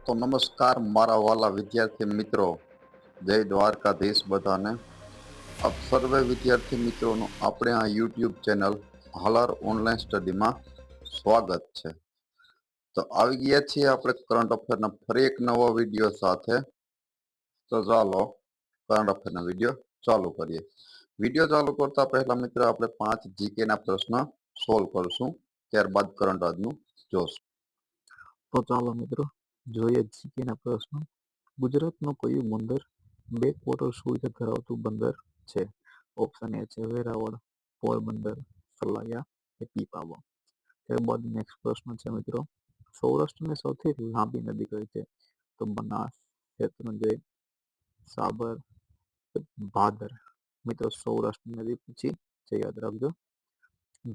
તો નમસ્કાર મારા વાલા વિદ્યાર્થી મિત્રો, જય દ્વારકાધીશ બધાને. આપ સર્વે વિદ્યાર્થી મિત્રોનું આપણે આ યુટ્યુબ ચેનલ હાલાર ઓનલાઈન સ્ટડીમાં સ્વાગત છે. તો આવી ગયા છીએ આપણે કરંટ અફેરના ફરી એક નવા વિડીયો સાથે. તો ચાલો કરંટ અફેરના વિડીયો ચાલુ કરીએ. વિડીયો ચાલુ કરતા પહેલા મિત્રો આપણે 5 જીકેના પ્રશ્ન સોલ્વ કરશું, ત્યારબાદ કરંટ આજનું જોશું. તો ચાલો મિત્રો જોઈએ જીકેના પ્રશ્નો. ગુજરાતનું કયું બંદર બેક વોટર સુવિધા ધરાવતું બંદર છે? ઓપ્શન એ છે વેરાવળ, પોરબંદર, સલાયા કે પીપાવાવ. ત્યારબાદ નેક્સ્ટ પ્રશ્ન છે મિત્રો, સૌરાષ્ટ્રની સૌથી લાંબી નદી કઈ છે? તો બનાસ, શેત્રુંજય, સાબર, ભાદર. મિત્રો સૌરાષ્ટ્રની નદી પૂછી છે, યાદ રાખજો.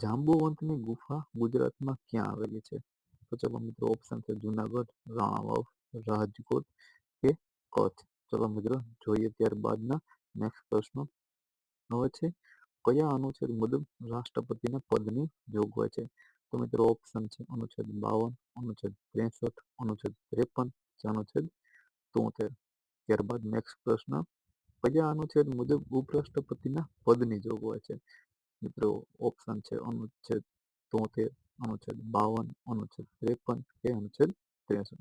જાંબુવંતની ગુફા ગુજરાતમાં ક્યાં આવેલી છે? તો ચલો મિત્રો ઓપ્શન છે જુનાગઢ, રાણાવાવ, રાજકોટ કે કચ્છ. ચલો મિત્રો જોઈએ ત્યારબાદના નેક્સ્ટ પ્રશ્ન. હવે છે કયા અનુચ્છેદ મુજબ રાષ્ટ્રપતિના પદની જોગવાઈ છે? તો મિત્રો ઓપ્શન છે અનુચ્છેદ 52, અનુચ્છેદ 63, અનુચ્છેદ 53 કે અનુચ્છેદ 73. ત્યારબાદ નેક્સ્ટ પ્રશ્ન, કયા અનુચ્છેદ મુજબ ઉપરાષ્ટ્રપતિના પદની જોગવાઈ છે? મિત્રો ઓપ્શન છે અનુચ્છેદ 73, અનુચ્છેદ 52, અનુચ્છેદ 53 કે અનુચ્છેદ 63.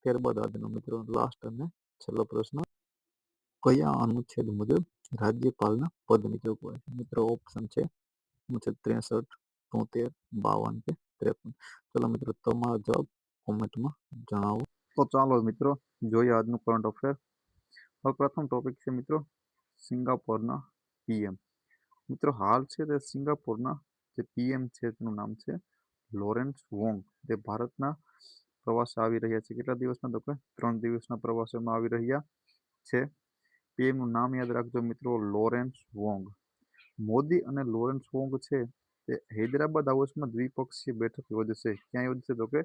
ત્યારબાદ આજનો મિત્રો લાસ્ટ અને છેલ્લો પ્રશ્ન, કયા અનુચ્છેદ મુજબ રાજ્યપાલના પદની જોગવાઈ છે? મિત્રો ઓપ્શન છે અનુચ્છેદ 63, 73, 52 કે 53. ચલો મિત્રો તમારો જવાબ કોમેન્ટમાં જણાવો. તો ચાલો મિત્રો જોઈએ આજનું કરંટ અફેર. હવે પ્રથમ ટોપિક છે મિત્રો સિંગાપોરના પીએમ. મિત્રો હાલ છે તે સિંગાપોરના જે પીએમ છે તેનું નામ છે લોરેન્સ વોંગ. તે ભારતના પ્રવાસે આવી રહ્યા છે. કેટલા દિવસના? તો કે 3 દિવસના પ્રવાસમાં આવી રહ્યા છે. પીએમનું નામ યાદ રાખજો મિત્રો, લોરેન્સ વોંગ. મોદી અને લોરેન્સ વોંગ છે તે હૈદરાબાદ હાઉસમાં દ્વિપક્ષીય બેઠક યોજશે. ક્યાં યોજશે? તો કે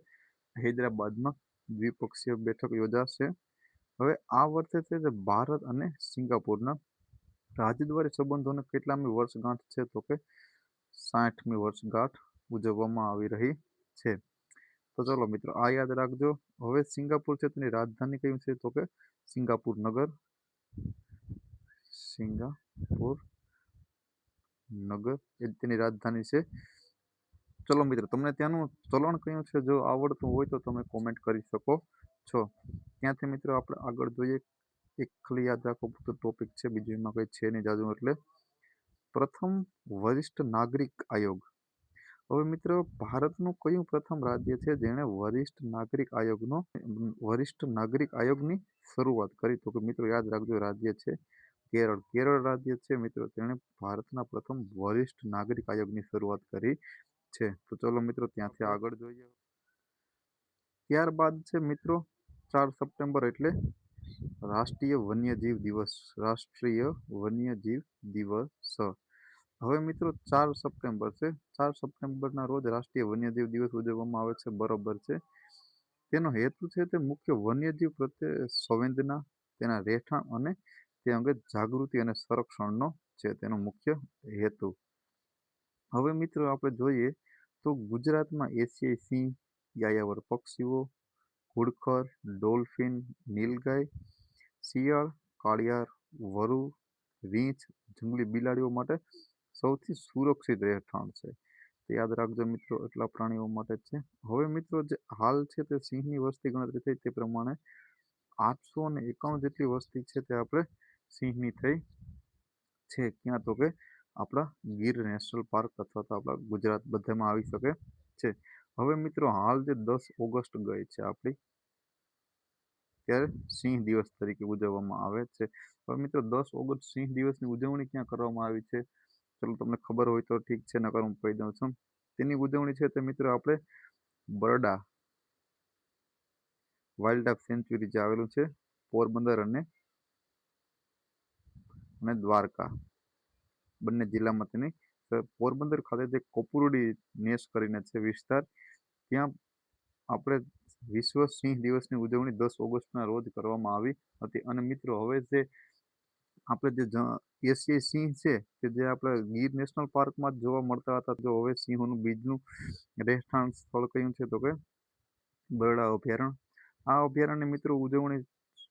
હૈદરાબાદમાં દ્વિપક્ષીય બેઠક યોજાશે. હવે આ વર્ષે છે તે ભારત અને સિંગાપુરના રાજદ્વારી સંબંધોને કેટલામી વર્ષગાંઠ છે? તો કે 60મી વર્ષગાંઠ ઉજવવામાં આવી રહી છે. તો ચલો મિત્રો આ યાદ રાખજો. હવે સિંગાપુર છે તેની રાજધાની કઈ છે? તો કે સિંગાપુર નગર. સિંગાપુર નગર એ તેની રાજધાની છે. ચલો મિત્રો તમને ત્યાંનું ચલણ કયું છે જો આવડતું હોય તો તમે કોમેન્ટ કરી શકો છો. ત્યાંથી મિત્રો આપણે આગળ જોઈએ. એક ખાલી યાદ રાખો પૂરતો ટોપિક છે, બીજું એમાં કંઈ છે નહીં જાજુ. એટલે પ્રથમ વરિષ્ઠ નાગરિક આયોગ. હવે મિત્રો ભારતનું કયું પ્રથમ રાજ્ય છે જેણે વરિષ્ઠ નાગરિક આયોગની શરૂઆત કરી? તો કે મિત્રો યાદ રાખજો રાજ્ય છે કેરળ. કેરળ રાજ્ય છે મિત્રો તેણે ભારતના પ્રથમ વરિષ્ઠ નાગરિક આયોગની શરૂઆત કરી છે. તો ચલો મિત્રો ત્યાંથી આગળ જોઈએ. ત્યારબાદ છે મિત્રો 4 સપ્ટેમ્બર એટલે રાષ્ટ્રીય વન્યજીવ દિવસ. રાષ્ટ્રીય વન્યજીવ દિવસ. હવે મિત્રો 4 સપ્ટેમ્બર છે. 4 સપ્ટેમ્બરના રોજ રાષ્ટ્રીય વન્યજીવ દિવસ ઉજવવામાં આવે છે, બરોબર છે. તેનો હેતુ છે તે મુખ્ય વન્યજીવ પ્રત્યે સંવેદના, તેના રહેઠાણ અને તે અંગે જાગૃતિ અને સંરક્ષણનો છે તેનો મુખ્ય હેતુ. હવે મિત્રો આપણે જોઈએ તો ગુજરાતમાં એશિયાઈ સિંહ, યાયાવર પક્ષીઓ, ઘુડખર, ડોલ્ફિન, નીલગાય, શિયાળ, કાળિયાર, વરુ, રીંછ, જંગલી બિલાડીઓ માટે સૌથી સુરક્ષિત રહેઠાણ છે. તે યાદ રાખજો મિત્રો, એટલા પ્રાણીઓ માટે છે. હવે મિત્રો જે હાલ છે તે સિંહની વસ્તી ગણતરી થઈ તે પ્રમાણે 891 જેટલી વસ્તી છે તે આપણે સિંહની થઈ છે. ક્યાં? તો કે આપણા ગીર નેશનલ પાર્ક અથવા તો આપણા ગુજરાત બધામાં આવી શકે છે. હવે મિત્રો હાલ જે 10 ઓગસ્ટ ગઈ છે આપણી, ત્યારે સિંહ દિવસ તરીકે ઉજવવામાં આવે છે. હવે મિત્રો 10 ઓગસ્ટ સિંહ દિવસની ઉજવણી ક્યાં કરવામાં આવી છે? ચલો તમને ખબર હોય તો ઠીક છે, નકર હું કહી દઉં છું. તેની ઉજવણી છે તે મિત્રો આપણે બરડા વાઇલ્ડ લાઇફ સેન્ચ્યુરી જે આવેલું છે પોરબંદર અને દ્વારકા બંને જિલ્લામાં તેની પોરબંદર ખાતે જે કોપુરડી નેસ કરીને છે વિસ્તાર, ત્યાં આપણે વિશ્વ સિંહ દિવસની ઉજવણી 10 ઓગસ્ટના રોજ કરવામાં આવી હતી. અને મિત્રો હવે જે આપણે જે એશિયાઈ સિંહ છે કે જે આપણે ગીર નેશનલ પાર્કમાં જ જોવા મળતા હતા, જો હવે સિંહોનું બીજનું રહેઠાણ સ્થળ કયું છે? તો કે બરડા અભયારણ્ય. આ અભયારણ્ય મિત્રો ઉજવણી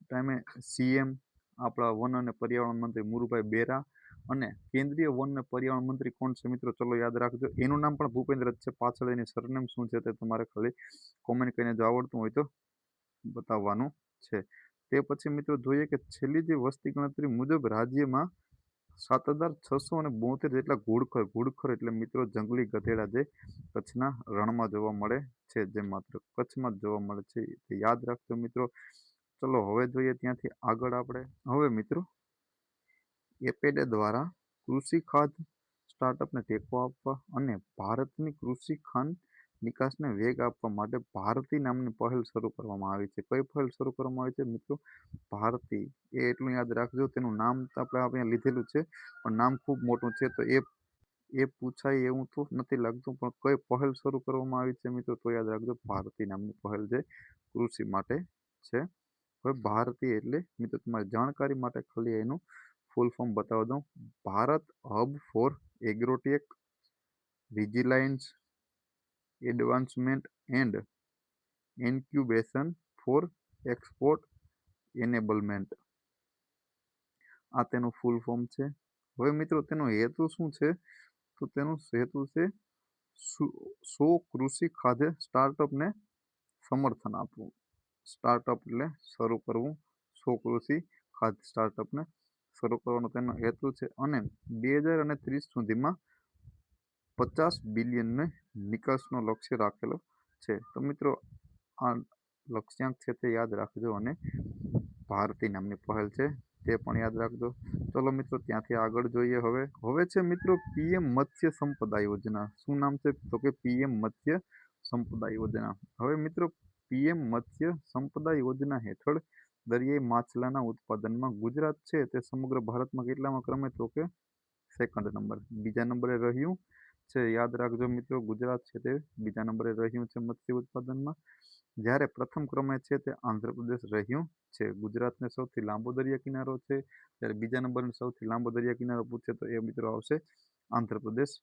ટાઈમે સીએમ, આપણા વન અને પર્યાવરણ મંત્રી મુરુભાઈ બેરા અને કેન્દ્રીય વન અને પર્યાવરણ મંત્રી કોણ છે મિત્રો? ચલો યાદ રાખજો. એનું નામ પણ ભૂપેન્દ્ર જ છે. પાછળ એની સરનેમ શું છે તે તમારે ખાલી કોમેન્ટ કરીને જો આવડતું હોય તો બતાવવાનું છે. તે પછી મિત્રો જોઈએ કે છેલ્લી જે વસ્તી ગણતરી મુજબ રાજ્યમાં 7,672 જેટલા ઘુડખર એટલે મિત્રો જંગલી ગધેડા જે કચ્છના રણમાં જોવા મળે છે, જે માત્ર કચ્છમાં જ જોવા મળે છે. તે યાદ રાખજો મિત્રો. ચલો હવે જોઈએ ત્યાંથી આગળ આપણે. હવે મિત્રો એપેડે દ્વારા કૃષિ ખાદ્ય સ્ટાર્ટઅપને ટેકો આપવા અને ભારતની કૃષિ ખાંડ નિકાસને વેગ આપવા માટે ભારતી નામની પહેલ શરૂ કરવામાં આવી છે. કઈ પહેલ શરૂ કરવામાં આવી છે મિત્રો? ભારતી. એ એટલું યાદ રાખજો. તેનું નામ તો આપણે અહીંયા લીધેલું છે, પણ નામ ખૂબ મોટું છે, તો એ પૂછાય એવું તો નથી લાગતું. પણ કઈ પહેલ શરૂ કરવામાં આવી છે મિત્રો? તો યાદ રાખજો, ભારતી નામની પહેલ જે કૃષિ માટે છે. હવે ભારતી એટલે મિત્રો તમારી જાણકારી માટે ખાલી એનું ફૂલ ફોર્મ બતાવી દઉં. Bharat hub for agrotech, vigilance, advancement and incubation for export enablement. આ તેનું ફૂલ ફોર્મ છે. હવે મિત્રો તેનો હેતુ શું છે? તો તેનો હેતુ છે સો કૃષિ ખાદ્ય સ્ટાર્ટઅપને સમર્થન આપવું. સ્ટાર્ટઅપ એટલે શરૂ કરવું. સો કૃષિ ખાદ્ય સ્ટાર્ટઅપને શરૂ કરવાનો તેનો હેતુ છે અને 2030 સુધીમાં 50 બિલિયન નિકાસનો લક્ષ્ય રાખેલો છે. તો મિત્રો આ લક્ષ્યાંક છે તે યાદ રાખજો અને ભારતી નામની પહેલ છે તે પણ યાદ રાખજો. ચલો મિત્રો ત્યાંથી આગળ જોઈએ. હવે છે મિત્રો પીએમ મત્સ્ય સંપદા યોજના. શું નામ છે? તો કે પીએમ મત્સ્ય સંપદા યોજના. હવે મિત્રો પીએમ મત્સ્ય સંપદા યોજના હેઠળ દરિયાઈ માછલાના ઉત્પાદનમાં ગુજરાત છે તે સમગ્ર ભારતમાં કેટલામાં ક્રમે? તો કે સેકન્ડ નંબર, બીજા નંબરે રહ્યું છે. યાદ રાખજો મિત્રો, ગુજરાત છે તે બીજા નંબરે રહ્યું છે મત્સ્ય ઉત્પાદનમાં. જ્યારે પ્રથમ ક્રમે છે તે આંધ્રપ્રદેશ રહ્યું છે. ગુજરાતને સૌથી લાંબો દરિયા કિનારો છે, જ્યારે બીજા નંબરનો સૌથી લાંબો દરિયા કિનારો પૂછે તો એ મિત્રો આવશે આંધ્રપ્રદેશ.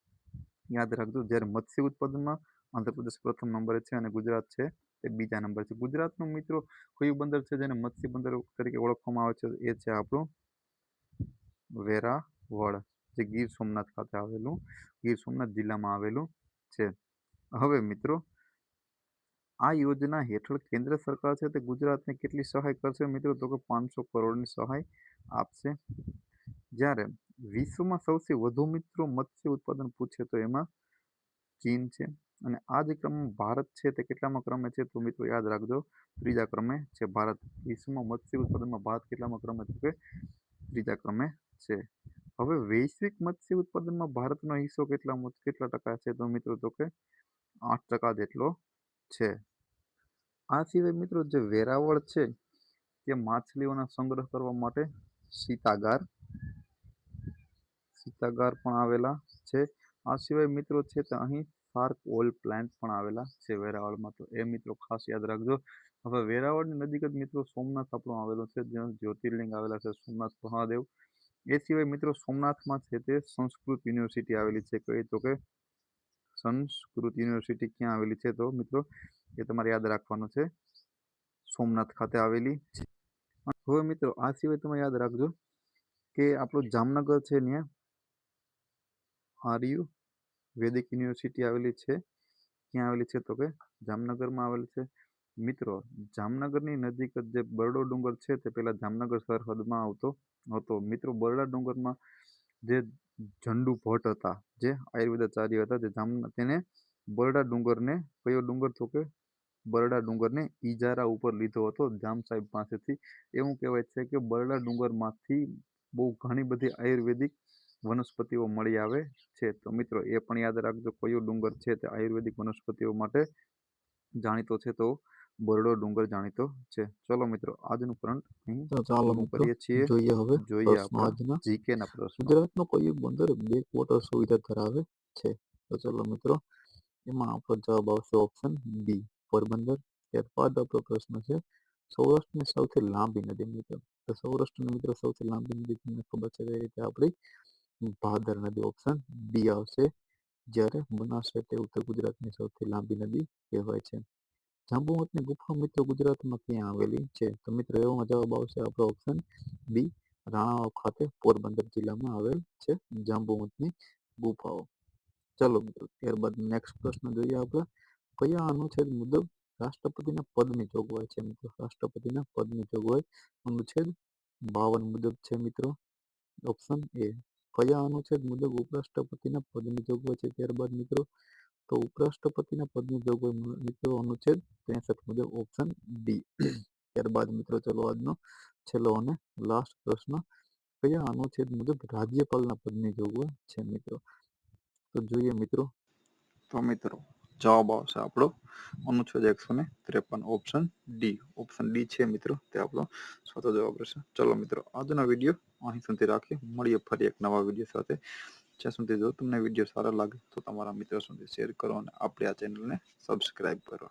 યાદ રાખજો, જ્યારે મત્સ્ય ઉત્પાદનમાં આંધ્રપ્રદેશ પ્રથમ નંબરે છે અને ગુજરાત છે તે બીજા નંબર છે. ગુજરાતનું મિત્રો કયું બંદર છે જેને મત્સ્ય બંદર તરીકે ઓળખવામાં આવે છે? એ છે આપણું વેરાવળ, જે ગીર સોમનાથ ખાતે આવેલું, ગીર સોમનાથ જિલ્લામાં આવેલું છે. હવે મિત્રો આ યોજના હેઠળ કેન્દ્ર સરકાર છે તે ગુજરાતને કેટલી સહાય કરશે મિત્રો? તો કે 500 કરોડની સહાય આપશે. જ્યારે વિશ્વમાં સૌથી વધુ મિત્રો મત્સ્ય ઉત્પાદન પૂછે તો એમાં ચીન છે અને આ જ ક્રમમાં ભારત છે તે કેટલામાં ક્રમે છે? તો મિત્રો યાદ રાખજો, ત્રીજા ક્રમે છે ભારત. વિશ્વમાં મત્સ્ય ઉત્પાદનમાં ભારત કેટલામાં ક્રમે? તો કે ત્રીજા ક્રમે છે. હવે વૈશ્વિક મત્સ્ય ઉત્પાદનમાં ભારતનો હિસ્સો કેટલા ટકા છે? તો મિત્રો તો કે 8% જેટલો છે. આ સિવાય મિત્રો જે વેરાવળ છે તે માછલીઓના સંગ્રહ કરવા માટે શીતાગાર પણ આવેલા છે. આ સિવાય મિત્રો છે તે અહીં શાર્ક ઓઇલ પ્લાન્ટ પણ આવેલા છે વેરાવળમાં, તો એ મિત્રો ખાસ યાદ રાખજો. હવે વેરાવળની નજીક જ મિત્રો સોમનાથ આપણું આવેલું છે, જ્યાં જ્યોતિર્લિંગ આવેલા છે સોમનાથ મહાદેવ. એ સિવાય મિત્રો સોમનાથમાં છે તે સંસ્કૃત યુનિવર્સિટી આવેલી છે. કઈ? તો કે સંસ્કૃત યુનિવર્સિટી ક્યાં આવેલી છે? તો મિત્રો એ તમારે યાદ રાખવાનું છે, સોમનાથ ખાતે આવેલી છે. હવે મિત્રો આ સિવાય તમે યાદ રાખજો કે આપણું જામનગર છે ત્યાં આયુર્વેદિક યુનિવર્સિટી આવેલી છે. ક્યાં આવેલી છે? તો કે જામનગરમાં આવેલી છે. મિત્રો જામનગરની નજીક જ જે બરડો ડુંગર છે તે પહેલા જામનગર સરહદમાં આવતો હતો. મિત્રો બરડા ડુંગરમાં જે ઝંડુ ભટ્ટ હતા, જે આયુર્વેદાચાર્ય હતા, તેને બરડા ડુંગરને કયો ડુંગર? તો કે બરડા ડુંગરને ઈજારા ઉપર લીધો હતો જામ સાહેબ પાસેથી. એવું કહેવાય છે કે બરડા ડુંગરમાંથી બહુ ઘણી બધી આયુર્વેદિક વનસ્પતિઓ મળી આવે છે. તો મિત્રો એ પણ યાદ રાખજો, કયો ડુંગર છે તે આયુર્વેદિક વનસ્પતિઓ માટે જાણીતો છે? તો બરડો ડુંગર જાણીતો છે. ચલો મિત્રો આજનું કરંટ અહીં તો ચાલો પૂરું મિત્રો કરીએ છીએ. જોઈએ હવે જોઈએ પ્રશ્નો આપણા આજના. જીકેના પ્રશ્નો. ગુજરાતનું કયું બંદર બેક વોટર સુવિધા ધરાવે છે? તો ચાલો મિત્રો એમાં આપણો જવાબ આવશે ઓપ્શન બી, પોરબંદર. ત્યારબાદ આપણો પ્રશ્ન છે સૌરાષ્ટ્રની સૌથી લાંબી નદી મિત્રો. તો સૌરાષ્ટ્રની મિત્રો સૌથી લાંબી નદી તમને ખબર છે કઈ રીતે? આપણી ભાદર નદી, ઓપ્શન બી આવશે. જ્યારે બનાસ તે ઉત્તર ગુજરાતની સૌથી લાંબી નદી કહેવાય છે. જાંબુવંતની ગુફા મિત્રો ગુજરાતમાં ક્યાં આવેલી છે? તો મિત્રો એમાં જવાબ આવશે આપણો ઓપ્શન બી, રાણાવાવ ખાતે પોરબંદર જિલ્લામાં આવેલ છે જાંબુવંતની ગુફાઓ. ચાલો મિત્રો ત્યારબાદ નેક્સ્ટ પ્રશ્ન જોઈએ આપણે. કયા અનુચ્છેદ મુજબ રાષ્ટ્રપતિના પદની જોગવાઈ છે? મિત્રો રાષ્ટ્રપતિના પદની જોગવાઈ અનુચ્છેદ 52 મુજબ છે મિત્રો. Option A. કયા અનુચ્છેદ મુજબ ઉપરાષ્ટ્રપતિના પદની જોગવાઈ છે? ત્યારબાદ મિત્રો તો ઉપરાષ્ટ્રપતિના પદની જોગવાઈ મિત્રો અનુચ્છેદ 63 મુજબ ઓપ્શન ડી. ત્યારબાદ મિત્રો ચલો આજનો છેલ્લો અને લાસ્ટ પ્રશ્ન. કયા અનુચ્છેદ મુજબ રાજ્યપાલના પદની જોગવાઈ છે મિત્રો? તો જોઈએ મિત્રો. તો મિત્રો જવાબ આવશે આપણો અનુચ્છેદ 153 ઓપ્શન ડી. ઓપ્શન ડી છે મિત્રો તે આપણો સાચો જવાબ રહેશે. ચલો મિત્રો આજનો વિડીયો અહીં સુધી રાખીએ. મળીએ ફરી એક નવા વિડીયો સાથે. જ્યાં સુધી જો તમને વિડીયો સારા લાગે તો તમારા મિત્રો સુધી શેર કરો અને આપણી આ ચેનલને સબસ્ક્રાઈબ કરો.